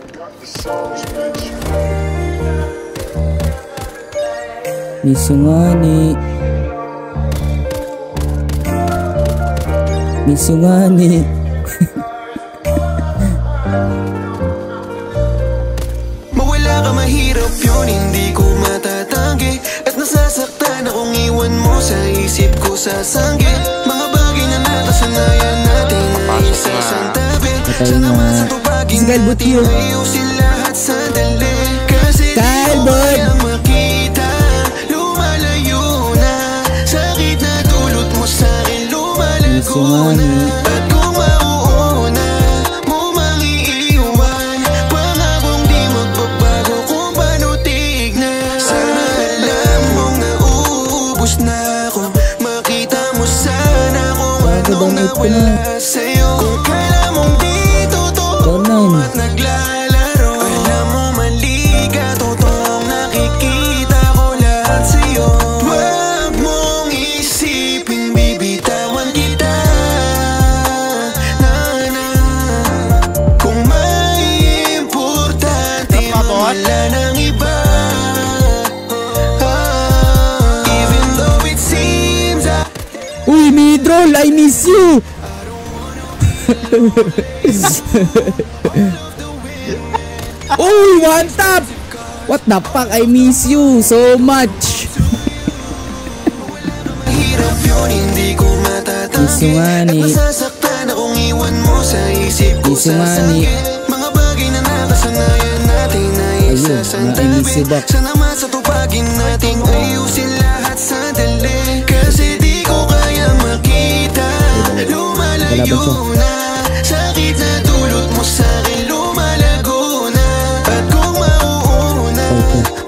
Miss you nga ni. Miss you nga ni. Mawala ka mahirap yun, hindi ko matatanggi. At nasasaktan akong iwan mo sa isip ko sasanggi. Mga bagay na nakasanayan natin ay isasantabi. Sana masatupagin natin ayusin lahat sandali. Kasi di ko kayang makita, lumalayo na. Sakit na dulot mo sa'kin, lumalago na. At kung mauuna mo mang iiwan, pangakong di magbabago kung paano tignan. Sana alam mong nauubos na ako, makita mo sana kung anong nawala sa'yo. Kung kala mong di totoo at naglalaro, alam mo mali ka, totoong nakikita ko lahat sa'yo. Huwag mong isiping bibitawan kita, na. Kung may importante wala nang iba. Even though it seems Uy, Midrol, I miss you. Uy, one tap. What the fuck, I miss you so much. hirap yun, hindi ko matatanggi. At masasaktan akong iwan mo sa isip ko sasanggi. Mga bagay na nakasanayan natin ay isasantabi. Sana masatupagin natin ayusin lahat sandali. Kasi di ko kaya makita, lumalayo na. Sakit na dulot mo sa'kin, lumalago na. At kung mauuna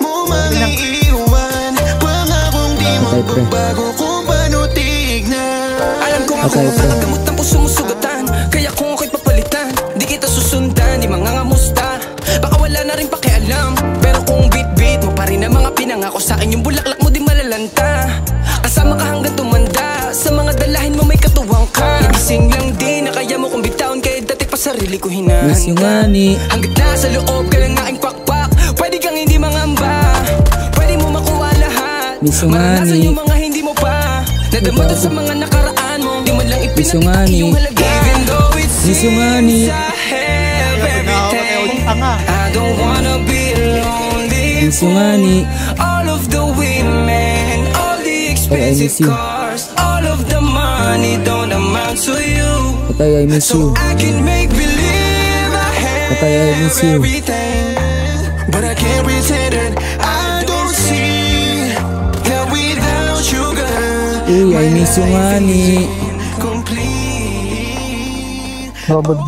mo mang iiwan, pangakong di magbabago kung paano tignan. Alam ko nga kung mga gamot ng puso mo sugatan, kaya kung ako'y papalitan, di kita susundan, di mangangamusta. Baka wala na rin pakialam, pero kung beat mo pa rin ang mga pinangako sa'kin, yung bulaklak mo di malalanta. Kasama ka hanggang tumanda, sa mga dalahin mo may katuwang ka. Nagising lang din na kaya mo kong bitawan, kaya dati pa sarili ko hinahanda. Miss you nga ni. Hanggat nasa loob ka lang aking pakpak, pwede kang hindi mangamba, pwede mo makuha lahat. Miss you nga maranasan ni. yung mga hindi mo pa nadama doon sa mga nakaraan mo, di man lang ipinakita yung halaga. Even though it seems I have everything, I don't wanna be lonely for all of the women, all the expensive cars, all of the money don't amount to you. Patay, I miss you. So I can make believe I have everything, but I can't pretend that I don't see that without you, girl. Uy, I miss you nga ni. Complete. Double.